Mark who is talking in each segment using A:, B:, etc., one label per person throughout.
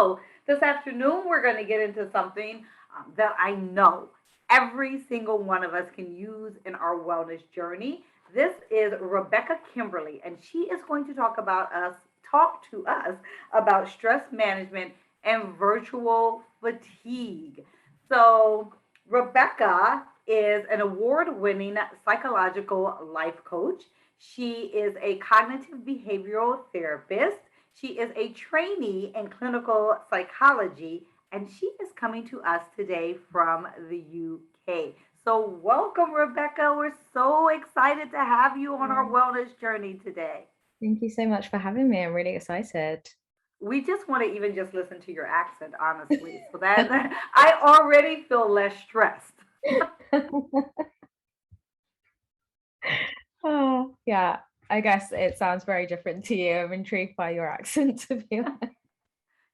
A: So this afternoon, we're going to get into something that I know every single one of us can use in our wellness journey. This is Rebecca Kimberly, and she is going to talk to us about stress management and virtual fatigue. So, Rebecca is an award winning psychological life coach. She is a cognitive behavioral therapist. She is a trainee in clinical psychology, and she is coming to us today from the UK. So, welcome, Rebecca. We're so excited to have you on our wellness journey today.
B: Thank you so much for having me. I'm really excited.
A: We just want to even just listen to your accent, honestly, so that I already feel less stressed.
B: Oh, yeah, I guess it sounds very different to you. I'm intrigued by your accent, to be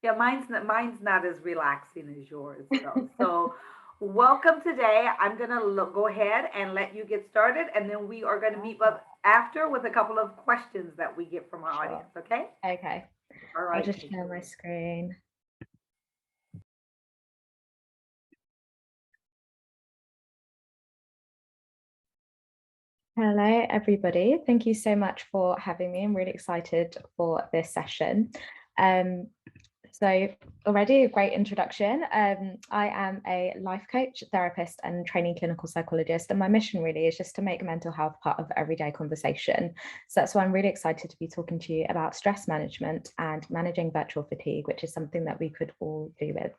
A: Yeah, mine's not as relaxing as yours, though. So, welcome today. I'm gonna go ahead and let you get started, and then we are gonna meet up after with a couple of questions that we get from our
B: Sure.
A: audience. Okay?
B: Okay,
A: All
B: I'll
A: right.
B: just
A: Take
B: share
A: it
B: my
A: away.
B: screen. Hello, everybody. Thank you so much for having me. I'm really excited for this session. Um, So already a great introduction. I am a life coach, therapist, and training clinical psychologist. And my mission really is just to make mental health part of everyday conversation. So that's why I'm really excited to be talking to you about stress management and managing virtual fatigue, which is something that we could all do with.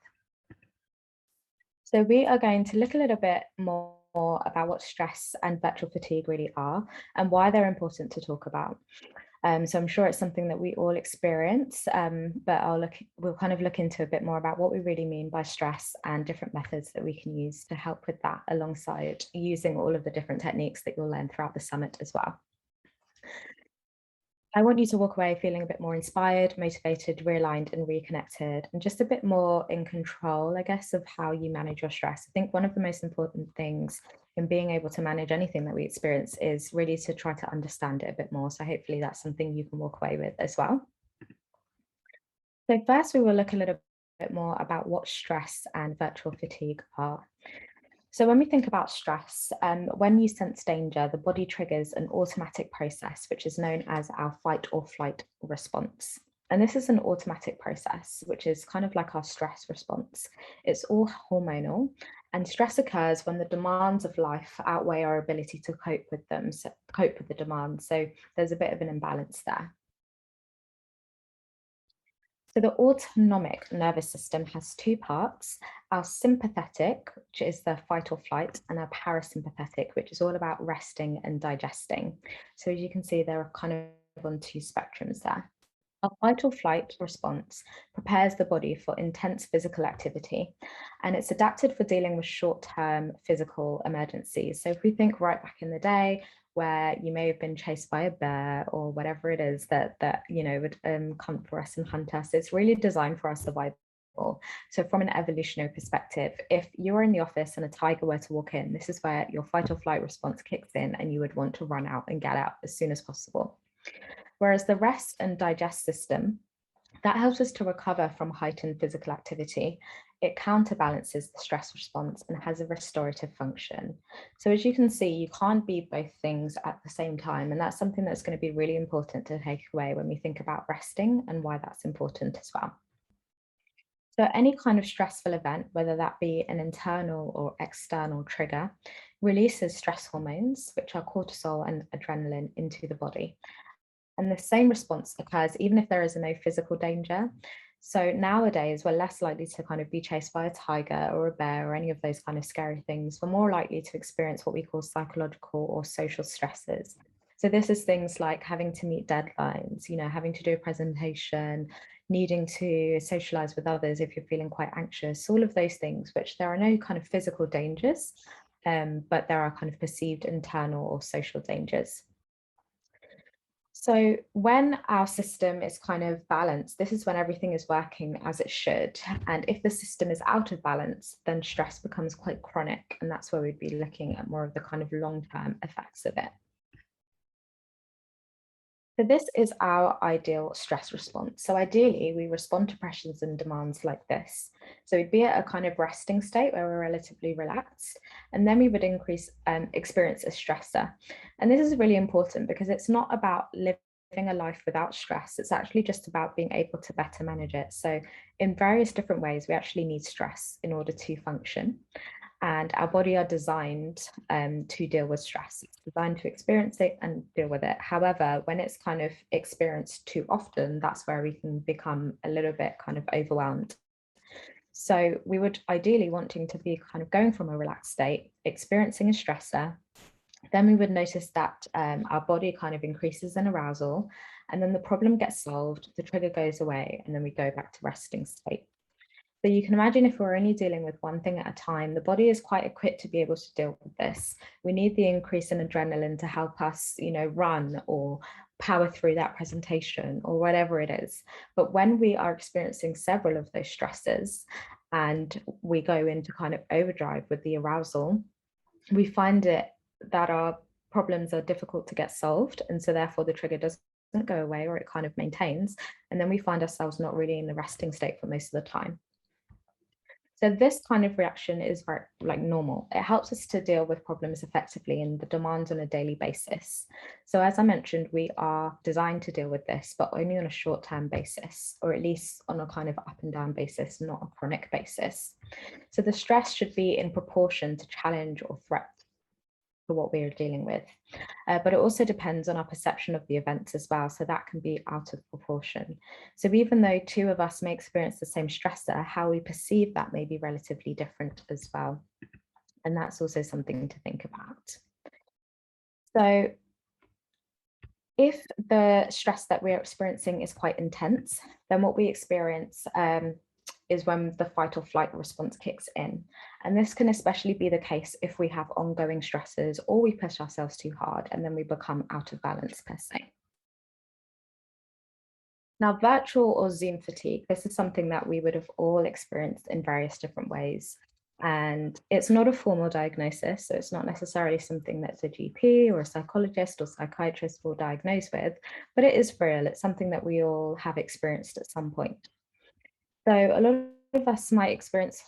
B: So we are going to look a little bit more about what stress and virtual fatigue really are and why they're important to talk about. So I'm sure it's something that we all experience, but we'll kind of look into a bit more about what we really mean by stress and different methods that we can use to help with that alongside using all of the different techniques that you'll learn throughout the summit as well. I want you to walk away feeling a bit more inspired, motivated, realigned, and reconnected, and just a bit more in control, I guess, of how you manage your stress. I think one of the most important things in being able to manage anything that we experience is really to try to understand it a bit more. So hopefully that's something you can walk away with as well. So first, we will look a little bit more about what stress and virtual fatigue are. So when we think about stress, when you sense danger, the body triggers an automatic process, which is known as our fight or flight response. And this is an automatic process, which is kind of like our stress response. It's all hormonal, and stress occurs when the demands of life outweigh our ability to cope with them, so cope with the demands. So there's a bit of an imbalance there. So the autonomic nervous system has two parts, our sympathetic, which is the fight or flight, and our parasympathetic, which is all about resting and digesting. So as you can see, there are kind of on two spectrums there. Our fight or flight response prepares the body for intense physical activity, and it's adapted for dealing with short-term physical emergencies. So if we think right back in the day, where you may have been chased by a bear or whatever it is that would come for us and hunt us, it's really designed for our survival. So from an evolutionary perspective, if you were in the office and a tiger were to walk in, this is where your fight or flight response kicks in and you would want to run out and get out as soon as possible. Whereas the rest and digest system, that helps us to recover from heightened physical activity. It counterbalances the stress response and has a restorative function. So as you can see, you can't be both things at the same time. And that's something that's going to be really important to take away when we think about resting and why that's important as well. So any kind of stressful event, whether that be an internal or external trigger, releases stress hormones, which are cortisol and adrenaline, into the body. And the same response occurs even if there is no physical danger. So nowadays, we're less likely to kind of be chased by a tiger or a bear or any of those kind of scary things. We're more likely to experience what we call psychological or social stresses. So this is things like having to meet deadlines, having to do a presentation, needing to socialize with others if you're feeling quite anxious, all of those things, which there are no kind of physical dangers, but there are kind of perceived internal or social dangers. So when our system is kind of balanced, this is when everything is working as it should. And if the system is out of balance, then stress becomes quite chronic. And that's where we'd be looking at more of the kind of long-term effects of it. So this is our ideal stress response. So ideally, we respond to pressures and demands like this. So we'd be at a kind of resting state where we're relatively relaxed, and then we would experience a stressor. And this is really important because it's not about living a life without stress. It's actually just about being able to better manage it. So in various different ways, we actually need stress in order to function. And our body are designed to deal with stress. It's designed to experience it and deal with it. However, when it's kind of experienced too often, that's where we can become a little bit kind of overwhelmed. So we would ideally wanting to be kind of going from a relaxed state, experiencing a stressor. Then we would notice that our body kind of increases in arousal, and then the problem gets solved, the trigger goes away, and then we go back to resting state. So you can imagine if we're only dealing with one thing at a time, the body is quite equipped to be able to deal with this. We need the increase in adrenaline to help us, run or power through that presentation or whatever it is. But when we are experiencing several of those stresses and we go into kind of overdrive with the arousal, we find it that our problems are difficult to get solved. And so therefore the trigger doesn't go away, or it kind of maintains. And then we find ourselves not really in the resting state for most of the time. So this kind of reaction is very normal. It helps us to deal with problems effectively and the demands on a daily basis. So as I mentioned, we are designed to deal with this, but only on a short-term basis, or at least on a kind of up and down basis, not a chronic basis. So the stress should be in proportion to challenge or threat for what we are dealing with. But it also depends on our perception of the events as well. So that can be out of proportion. So even though two of us may experience the same stressor, how we perceive that may be relatively different as well. And that's also something to think about. So if the stress that we're experiencing is quite intense, then what we experience is when the fight or flight response kicks in. And this can especially be the case if we have ongoing stresses or we push ourselves too hard and then we become out of balance per se. Now, virtual or Zoom fatigue, this is something that we would have all experienced in various different ways. And it's not a formal diagnosis, so it's not necessarily something that's a GP or a psychologist or psychiatrist will diagnose with, but it is real. It's something that we all have experienced at some point. So a lot of us might experience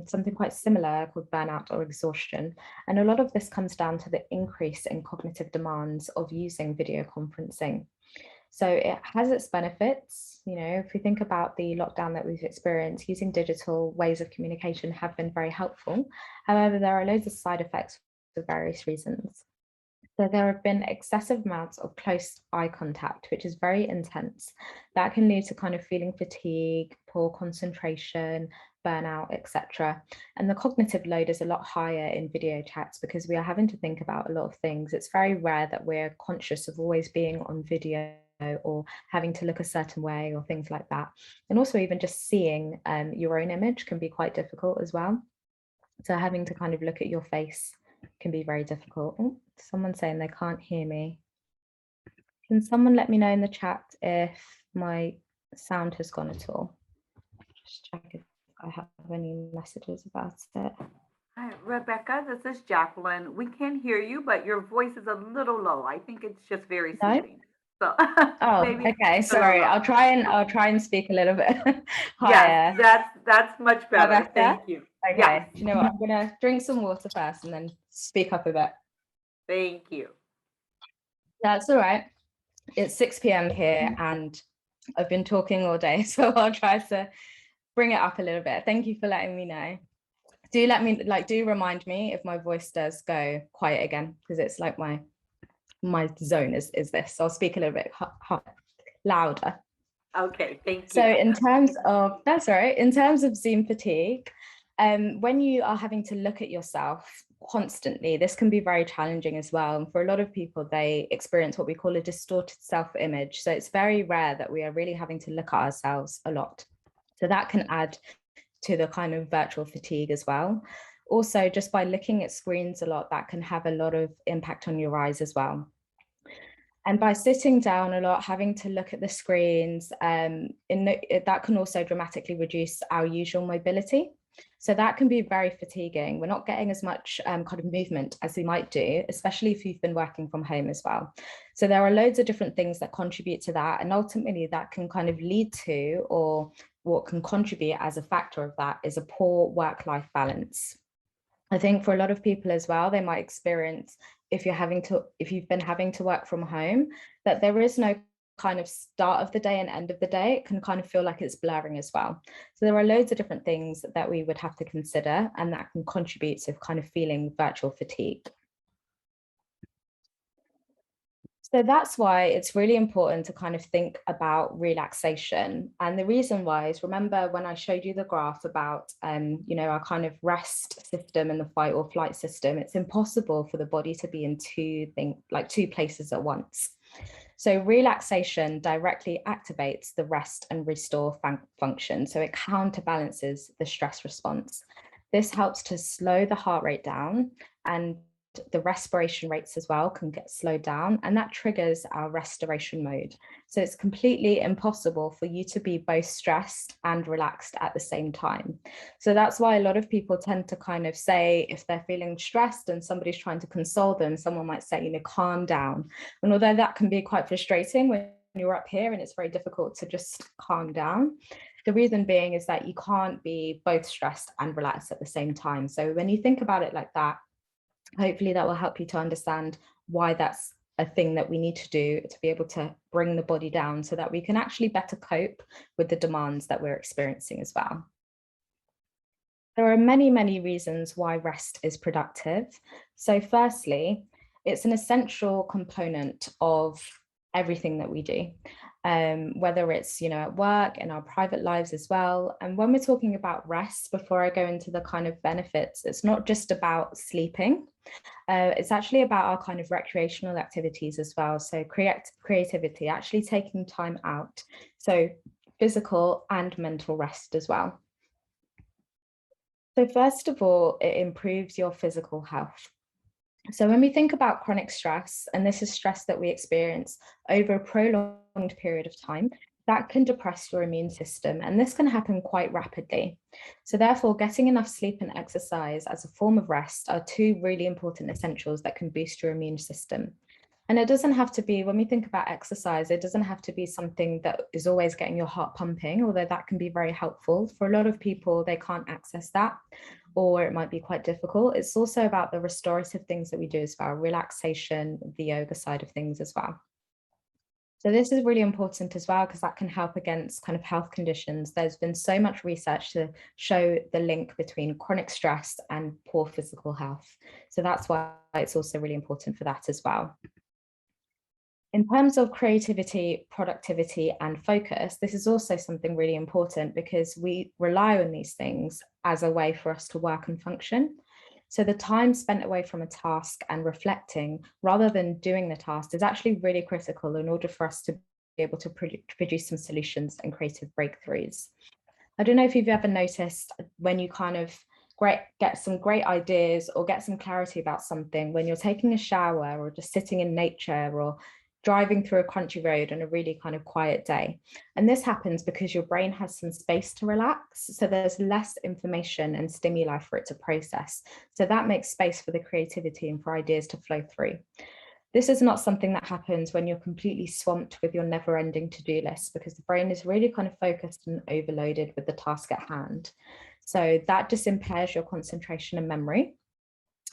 B: something quite similar called burnout or exhaustion. And a lot of this comes down to the increase in cognitive demands of using video conferencing. So it has its benefits. If we think about the lockdown that we've experienced, using digital ways of communication have been very helpful. However, there are loads of side effects for various reasons. So there have been excessive amounts of close eye contact, which is very intense. That can lead to kind of feeling fatigue, poor concentration, burnout, etc. And the cognitive load is a lot higher in video chats because we are having to think about a lot of things. It's very rare that we're conscious of always being on video or having to look a certain way or things like that. And also even just seeing your own image can be quite difficult as well. So having to kind of look at your face can be very difficult. Oh, someone's saying they can't hear me. Can someone let me know in the chat if my sound has gone at all? Just check if I have any messages about it.
A: Hi, Rebecca, this is Jacqueline. We can hear you, but your voice is a little low. I think it's just very soothing. So
B: oh,
A: maybe
B: okay. Sorry, I'll try and speak a little bit higher.
A: Yes, that's much better.
B: Rebecca?
A: Thank you.
B: Okay.
A: Yes.
B: You know what? I'm gonna drink some water first and then speak up a bit.
A: Thank you.
B: That's all right. It's 6 p.m. here and I've been talking all day, so I'll try to bring it up a little bit. Thank you for letting me know. Do remind me if my voice does go quiet again, because it's like my zone is this. So I'll speak a little bit louder.
A: Okay, thank you.
B: So in terms of, that's all right, in terms of Zoom fatigue, when you are having to look at yourself constantly, this can be very challenging as well. And for a lot of people, they experience what we call a distorted self-image. So it's very rare that we are really having to look at ourselves a lot. So that can add to the kind of virtual fatigue as well. Also, just by looking at screens a lot, that can have a lot of impact on your eyes as well. And by sitting down a lot, having to look at the screens, that can also dramatically reduce our usual mobility. So that can be very fatiguing. We're not getting as much kind of movement as we might do, especially if you've been working from home as well. So there are loads of different things that contribute to that. And ultimately that can kind of lead to, or what can contribute as a factor of that, is a poor work-life balance. I think for a lot of people as well, they might experience, if you've been having to work from home, that there is no kind of start of the day and end of the day. It can kind of feel like it's blurring as well. So there are loads of different things that we would have to consider, and that can contribute to kind of feeling virtual fatigue. So that's why it's really important to kind of think about relaxation. And the reason why is, remember when I showed you the graph about, our kind of rest system and the fight or flight system, it's impossible for the body to be in two places at once. So relaxation directly activates the rest and restore function. So it counterbalances the stress response. This helps to slow the heart rate down, and the respiration rates as well can get slowed down, and that triggers our restoration mode. So it's completely impossible for you to be both stressed and relaxed at the same time. So that's why a lot of people tend to kind of say, if they're feeling stressed and somebody's trying to console them, someone might say, calm down. And although that can be quite frustrating when you're up here and it's very difficult to just calm down, the reason being is that you can't be both stressed and relaxed at the same time. So when you think about it like that, hopefully that will help you to understand why that's a thing that we need to do to be able to bring the body down, so that we can actually better cope with the demands that we're experiencing as well. There are many, many reasons why rest is productive. So firstly, it's an essential component of everything that we do, whether it's at work, in our private lives as well. And when we're talking about rest, before I go into the kind of benefits, it's not just about sleeping. It's actually about our kind of recreational activities as well. So creativity, actually taking time out. So physical and mental rest as well. So first of all, it improves your physical health. So when we think about chronic stress, and this is stress that we experience over a prolonged period of time, that can depress your immune system, and this can happen quite rapidly. So therefore, getting enough sleep and exercise as a form of rest are two really important essentials that can boost your immune system. And it doesn't have to be, when we think about exercise, it doesn't have to be something that is always getting your heart pumping, although that can be very helpful. For a lot of people, they can't access that, or it might be quite difficult. It's also about the restorative things that we do as well, relaxation, the yoga side of things as well. So this is really important as well, because that can help against kind of health conditions. There's been so much research to show the link between chronic stress and poor physical health. So that's why it's also really important for that as well. In terms of creativity, productivity, and focus, this is also something really important, because we rely on these things as a way for us to work and function. So the time spent away from a task and reflecting rather than doing the task is actually really critical in order for us to be able to produce some solutions and creative breakthroughs. I don't know if you've ever noticed, when you kind of get some great ideas or get some clarity about something, when you're taking a shower or just sitting in nature or driving through a country road on a really kind of quiet day. And this happens because your brain has some space to relax. So there's less information and stimuli for it to process. So that makes space for the creativity and for ideas to flow through. This is not something that happens when you're completely swamped with your never-ending to-do list, because the brain is really kind of focused and overloaded with the task at hand. So that just impairs your concentration and memory.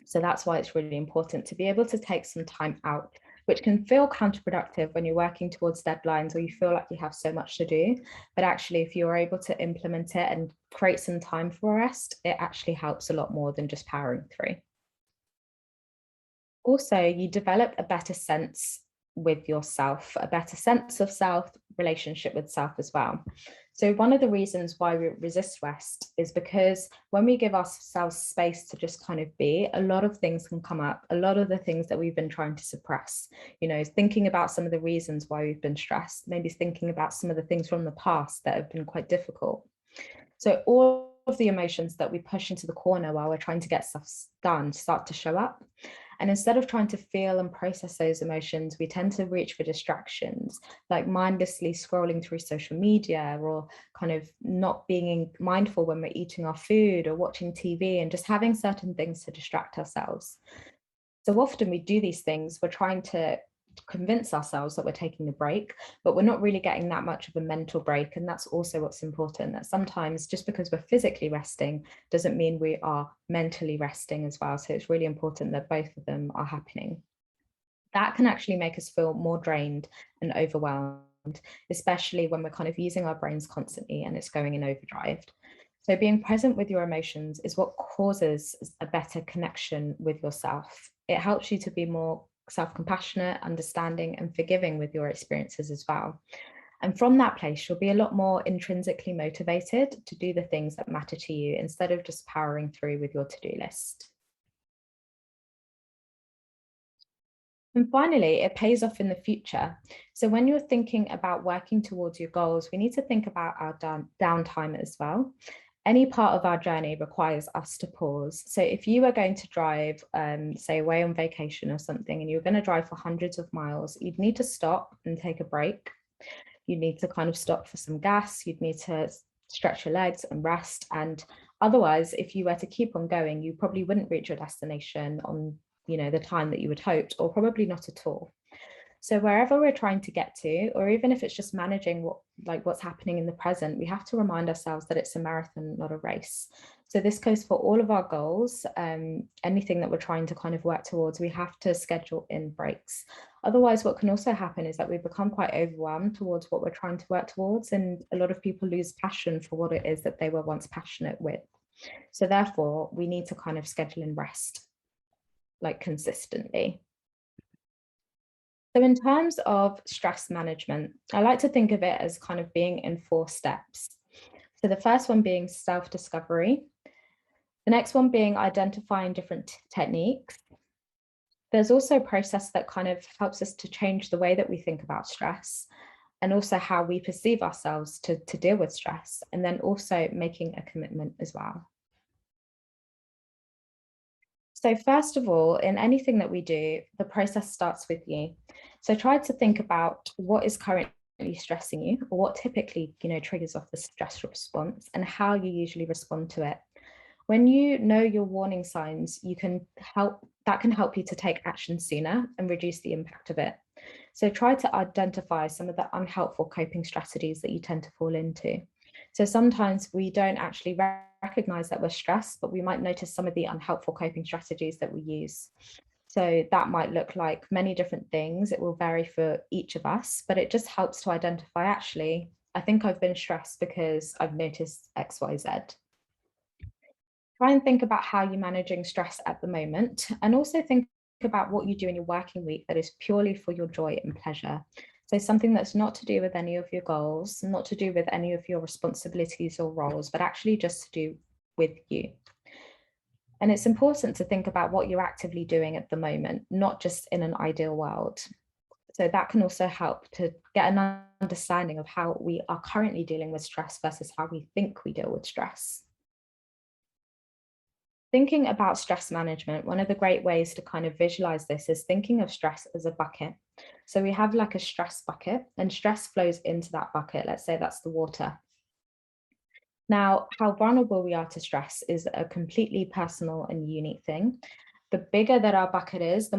B: So that's why it's really important to be able to take some time out, which can feel counterproductive when you're working towards deadlines or you feel like you have so much to do. But actually, if you're able to implement it and create some time for rest, it actually helps a lot more than just powering through. Also, you develop a better sense with yourself, a better sense of self, relationship with self as well. So one of the reasons why we resist rest is because when we give ourselves space to just kind of be, a lot of things can come up, a lot of the things that we've been trying to suppress, thinking about some of the reasons why we've been stressed, maybe thinking about some of the things from the past that have been quite difficult. So all of the emotions that we push into the corner while we're trying to get stuff done start to show up. And instead of trying to feel and process those emotions, we tend to reach for distractions, like mindlessly scrolling through social media, or kind of not being mindful when we're eating our food or watching TV, and just having certain things to distract ourselves. So often we do these things, we're trying to convince ourselves that we're taking a break, but we're not really getting that much of a mental break. And that's also what's important, that sometimes just because we're physically resting doesn't mean we are mentally resting as well. So it's really important that both of them are happening. That can actually make us feel more drained and overwhelmed, especially when we're kind of using our brains constantly and it's going in overdrive. So being present with your emotions is what causes a better connection with yourself. It helps you to be more self-compassionate, understanding, and forgiving with your experiences as well. And from that place, you'll be a lot more intrinsically motivated to do the things that matter to you instead of just powering through with your to-do list. And finally, it pays off in the future. So when you're thinking about working towards your goals, we need to think about our downtime as well. Any part of our journey requires us to pause. So if you were going to drive, say away on vacation or something, and you're going to drive for hundreds of miles, you'd need to stop and take a break. You need to kind of stop for some gas. You'd need to stretch your legs and rest. And otherwise, if you were to keep on going, you probably wouldn't reach your destination on, the time that you had hoped, or probably not at all. So wherever we're trying to get to, or even if it's just managing what's happening in the present, we have to remind ourselves that it's a marathon, not a race. So this goes for all of our goals, anything that we're trying to kind of work towards, we have to schedule in breaks. Otherwise, what can also happen is that we become quite overwhelmed towards what we're trying to work towards, and a lot of people lose passion for what it is that they were once passionate with. So therefore, we need to kind of schedule in rest, like consistently. So in terms of stress management, I like to think of it as kind of being in 4 steps. So the first one being self-discovery. The next one being identifying different techniques. There's also a process that kind of helps us to change the way that we think about stress, and also how we perceive ourselves to deal with stress, and then also making a commitment as well. So first of all, in anything that we do, the process starts with you. So try to think about what is currently stressing you, or what typically, triggers off the stress response, and how you usually respond to it. When you know your warning signs, that can help you to take action sooner and reduce the impact of it. So try to identify some of the unhelpful coping strategies that you tend to fall into. So sometimes we don't actually recognize that we're stressed, but we might notice some of the unhelpful coping strategies that we use. So that might look like many different things. It will vary for each of us, but it just helps to identify, actually, I think I've been stressed because I've noticed X, Y, Z. Try and think about how you're managing stress at the moment, and also think about what you do in your working week that is purely for your joy and pleasure. So something that's not to do with any of your goals, not to do with any of your responsibilities or roles, but actually just to do with you. And it's important to think about what you're actively doing at the moment, not just in an ideal world. So that can also help to get an understanding of how we are currently dealing with stress versus how we think we deal with stress. Thinking about stress management, one of the great ways to kind of visualize this is thinking of stress as a bucket. So we have like a stress bucket, and stress flows into that bucket. Let's say that's the water. Now, how vulnerable we are to stress is a completely personal and unique thing. The bigger that our bucket is, the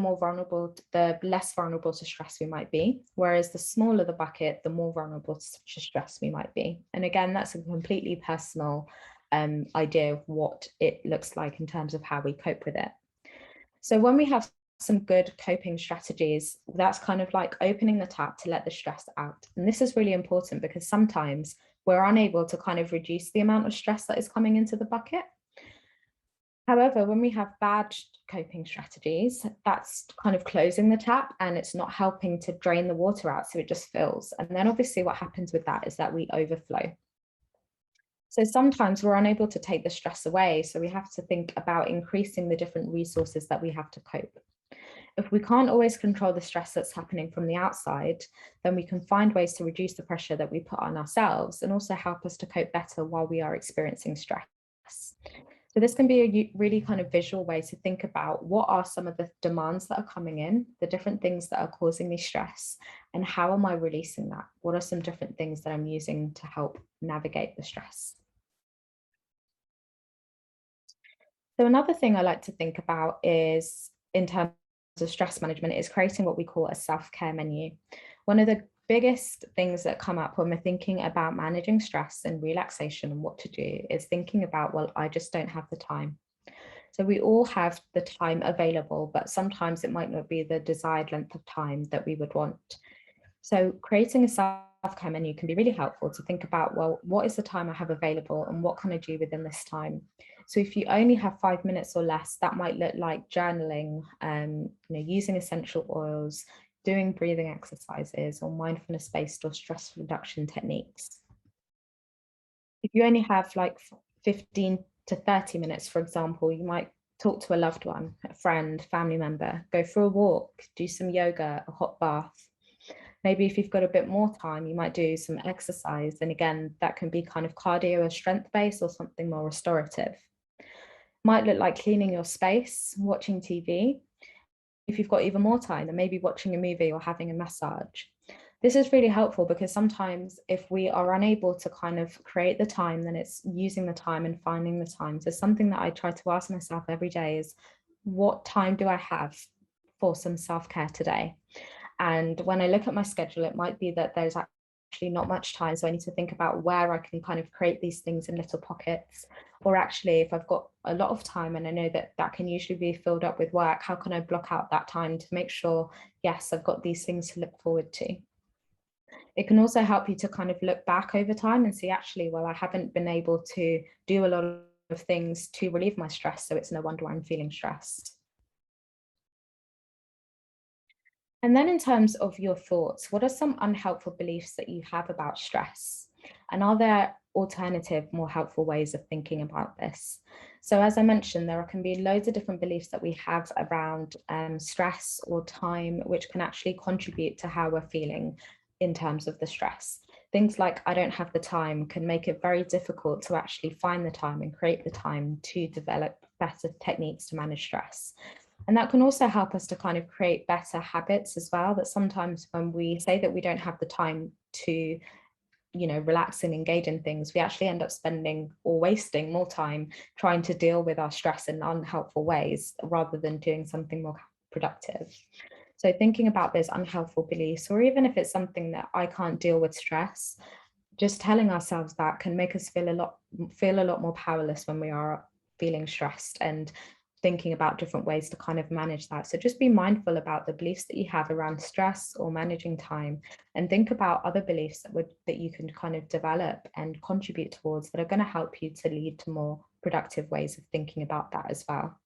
B: less vulnerable to stress we might be. Whereas the smaller the bucket, the more vulnerable to stress we might be. And again, that's a completely personal idea of what it looks like in terms of how we cope with it. So when we have some good coping strategies, that's kind of like opening the tap to let the stress out. And this is really important because sometimes we're unable to kind of reduce the amount of stress that is coming into the bucket. However, when we have bad coping strategies, that's kind of closing the tap and it's not helping to drain the water out, so it just fills. And then obviously what happens with that is that we overflow. So sometimes we're unable to take the stress away, so we have to think about increasing the different resources that we have to cope. If we can't always control the stress that's happening from the outside, then we can find ways to reduce the pressure that we put on ourselves and also help us to cope better while we are experiencing stress. So this can be a really kind of visual way to think about what are some of the demands that are coming in, the different things that are causing me stress, and how am I releasing that? What are some different things that I'm using to help navigate the stress? So another thing I like to think about is, in terms of stress management, is creating what we call a self-care menu. One of the biggest things that come up when we're thinking about managing stress and relaxation and what to do is thinking about, well, I just don't have the time. So we all have the time available, but sometimes it might not be the desired length of time that we would want. So creating a self-care menu can be really helpful to think about, well, what is the time I have available and what can I do within this time? So if you only have 5 minutes or less, that might look like journaling, using essential oils, doing breathing exercises or mindfulness-based or stress reduction techniques. If you only have like 15 to 30 minutes, for example, you might talk to a loved one, a friend, family member, go for a walk, do some yoga, a hot bath. Maybe if you've got a bit more time, you might do some exercise. And again, that can be kind of cardio or strength-based or something more restorative. Might look like cleaning your space, watching TV. If you've got even more time, then maybe watching a movie or having a massage. This is really helpful because sometimes if we are unable to kind of create the time, then it's using the time and finding the time. So something that I try to ask myself every day is, what time do I have for some self-care today? And when I look at my schedule, it might be that there's actually not much time. So I need to think about where I can kind of create these things in little pockets. Or actually, if I've got a lot of time and I know that that can usually be filled up with work, how can I block out that time to make sure, yes, I've got these things to look forward to? It can also help you to kind of look back over time and see, actually, well, I haven't been able to do a lot of things to relieve my stress. So it's no wonder I'm feeling stressed. And then in terms of your thoughts, what are some unhelpful beliefs that you have about stress? And are there alternative, more helpful ways of thinking about this? So as I mentioned, there can be loads of different beliefs that we have around stress or time, which can actually contribute to how we're feeling in terms of the stress. Things like I don't have the time can make it very difficult to actually find the time and create the time to develop better techniques to manage stress. And that can also help us to kind of create better habits as well, that sometimes when we say that we don't have the time to, relax and engage in things, we actually end up spending or wasting more time trying to deal with our stress in unhelpful ways rather than doing something more productive. So thinking about those unhelpful beliefs, or even if it's something that I can't deal with stress, just telling ourselves that can make us feel a lot more powerless when we are feeling stressed, and thinking about different ways to kind of manage that. So just be mindful about the beliefs that you have around stress or managing time, and think about other beliefs that you can kind of develop and contribute towards that are going to help you to lead to more productive ways of thinking about that as well.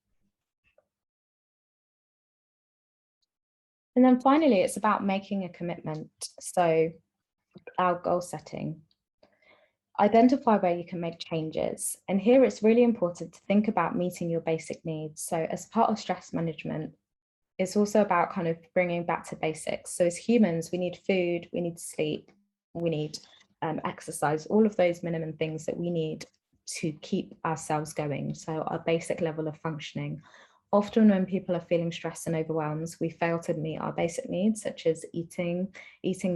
B: And then finally, it's about making a commitment. So our goal setting. Identify where you can make changes. And here it's really important to think about meeting your basic needs. So as part of stress management, it's also about kind of bringing back to basics. So as humans, we need food, we need sleep, we need exercise, all of those minimum things that we need to keep ourselves going. So our basic level of functioning. Often when people are feeling stressed and overwhelmed, we fail to meet our basic needs, such as eating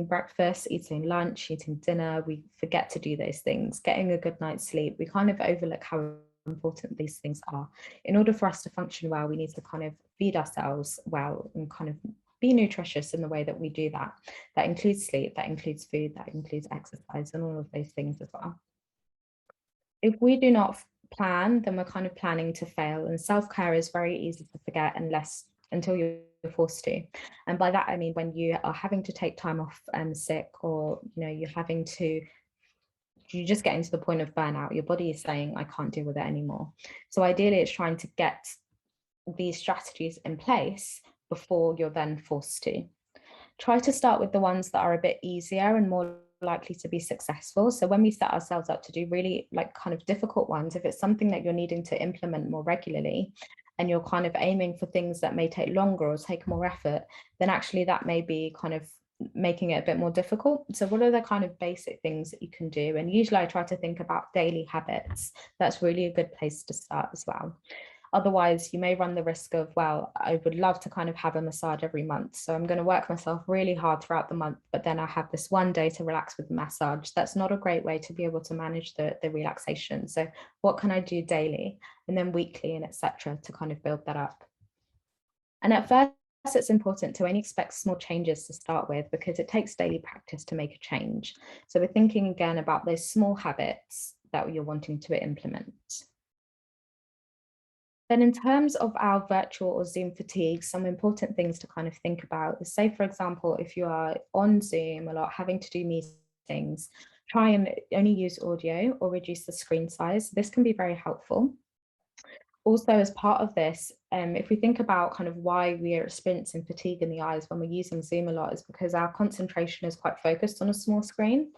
B: breakfast, eating lunch, eating dinner. We forget to do those things. Getting a good night's sleep, we kind of overlook how important these things are. In order for us to function well, we need to kind of feed ourselves well and kind of be nutritious in the way that we do that. That includes sleep, that includes food, that includes exercise, and all of those things as well. If we do not plan, then we're kind of planning to fail. And self-care is very easy to forget until you're forced to. And by that, I mean, when you are having to take time off sick, or, you're just getting to the point of burnout, your body is saying, I can't deal with it anymore. So ideally, it's trying to get these strategies in place before you're then forced to. Try to start with the ones that are a bit easier and more likely to be successful. So when we set ourselves up to do really kind of difficult ones, if it's something that you're needing to implement more regularly and you're kind of aiming for things that may take longer or take more effort, then actually that may be kind of making it a bit more difficult. So what are the kind of basic things that you can do? And usually I try to think about daily habits. That's really a good place to start as well. Otherwise, you may run the risk of, well, I would love to kind of have a massage every month. So I'm going to work myself really hard throughout the month, but then I have this one day to relax with the massage. That's not a great way to be able to manage the relaxation. So what can I do daily and then weekly and etc. to kind of build that up? And at first, it's important to only expect small changes to start with because it takes daily practice to make a change. So we're thinking again about those small habits that you're wanting to implement. Then in terms of our virtual or Zoom fatigue, some important things to kind of think about is, say, for example, if you are on Zoom a lot, having to do meetings, try and only use audio or reduce the screen size. This can be very helpful. Also, as part of this, if we think about kind of why we are experiencing fatigue in the eyes when we're using Zoom a lot, is because our concentration is quite focused on a small screen.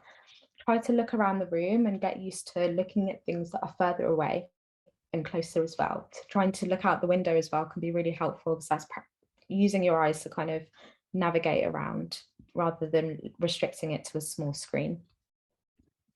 B: Try to look around the room and get used to looking at things that are further away and closer as well. Trying to look out the window as well can be really helpful because that's using your eyes to kind of navigate around rather than restricting it to a small screen.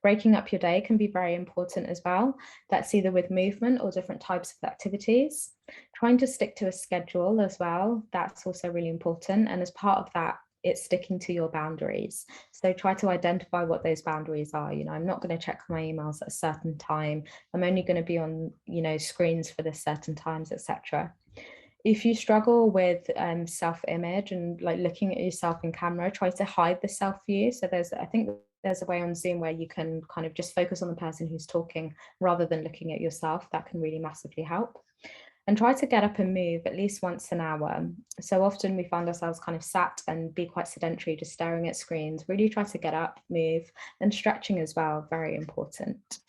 B: Breaking up your day can be very important as well. That's either with movement or different types of activities. Trying to stick to a schedule as well, that's also really important. And as part of that, it's sticking to your boundaries. So try to identify what those boundaries are. You know, I'm not going to check my emails at a certain time. I'm only going to be on, you know, screens for this certain times, etc. If you struggle with self-image and like looking at yourself in camera, try to hide the self-view. So I think there's a way on Zoom where you can kind of just focus on the person who's talking rather than looking at yourself. That can really massively help. And try to get up and move at least once an hour. So often we find ourselves kind of sat and be quite sedentary, just staring at screens. Really try to get up, move, and stretching as well, very important.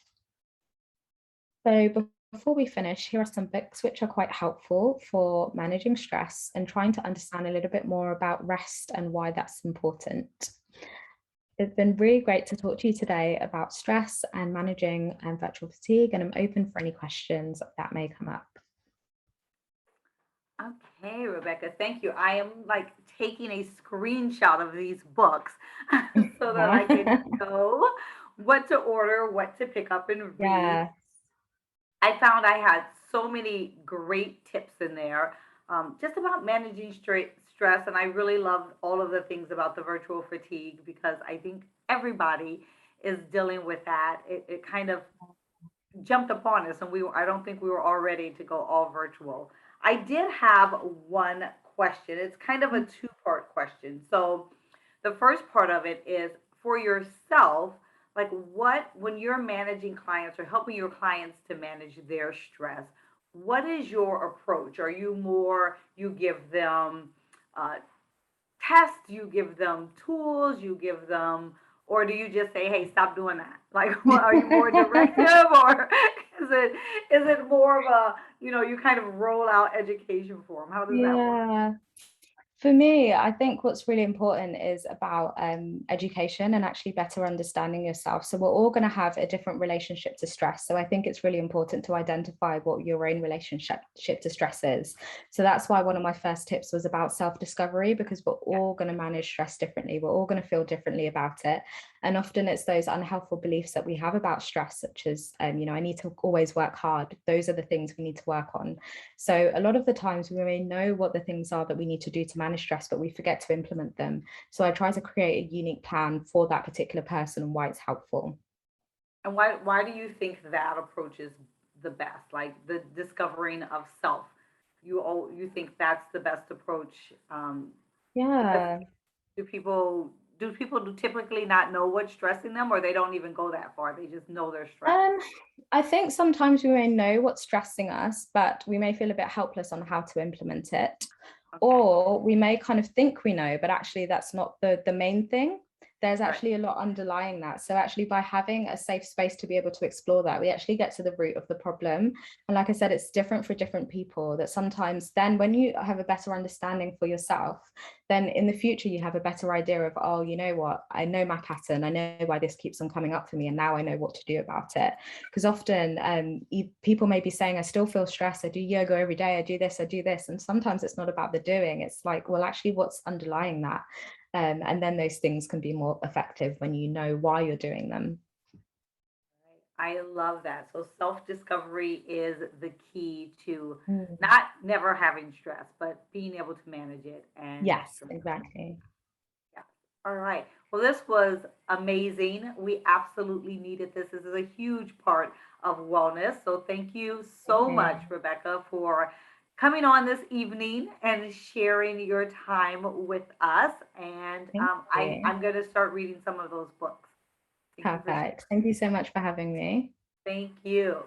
B: So before we finish, here are some books which are quite helpful for managing stress and trying to understand a little bit more about rest and why that's important. It's been really great to talk to you today about stress and managing virtual fatigue, and I'm open for any questions that may come up.
A: Okay, Rebecca, thank you. I am like taking a screenshot of these books so that I can
B: Yeah.
A: know what to order, what to pick up and read.
B: Yeah.
A: I found I had so many great tips in there, just about managing stress. And I really loved all of the things about the virtual fatigue because I think everybody is dealing with that. It kind of jumped upon us, and I don't think we were all ready to go all virtual. I did have one question. It's kind of a two-part question. So the first part of it is for yourself, like what, when you're managing clients or helping your clients to manage their stress, what is your approach? Are you more, you give them uh, tests, you give them tools, you give them, or do you just say, "Hey, stop doing that"? Like, are you more directive, or is it more of a, you kind of roll out education for them? How does that work?
B: Yeah. For me, I think what's really important is about education and actually better understanding yourself. So we're all going to have a different relationship to stress. So I think it's really important to identify what your own relationship to stress is. So that's why one of my first tips was about self-discovery, because we're
A: Yeah.
B: all going to manage stress differently. We're all going to feel differently about it. And often it's those unhelpful beliefs that we have about stress, such as, I need to always work hard. Those are the things we need to work on. So a lot of the times we may know what the things are that we need to do to manage stress, but we forget to implement them. So I try to create a unique plan for that particular person and why it's helpful.
A: And why do you think that approach is the best? Like the discovering of self, you think that's the best approach? Because
B: Yeah.
A: do people typically not know what's stressing them, or they don't even go that far? They just know they're stressed.
B: Um, I think sometimes we may know what's stressing us, but we may feel a bit helpless on how to implement it.
A: Okay.
B: Or we may kind of think we know, but actually that's not the main thing. There's
A: Right.
B: actually a lot underlying that. So actually by having a safe space to be able to explore that, we actually get to the root of the problem. And like I said, it's different for different people, that sometimes then when you have a better understanding for yourself, then in the future you have a better idea of, oh, you know what, I know my pattern, I know why this keeps on coming up for me, and now I know what to do about it. Because often people may be saying, I still feel stressed, I do yoga every day, I do this, and sometimes it's not about the doing, it's like, well, actually what's underlying that. And then those things can be more effective when you know why you're doing them.
A: I love that. So self-discovery is the key to
B: Mm.
A: not never having stress, but being able to manage it and
B: Yes,
A: to.
B: exactly.
A: Yeah. All right. Well, this was amazing. We absolutely needed this. This is a huge part of wellness. So thank you so
B: Okay.
A: much, Rebecca, for coming on this evening and sharing your time with us. And
B: Thank you.
A: I'm going to start reading some of those books. Thank you for sharing.
B: Perfect. Thank you so much for having me.
A: Thank you.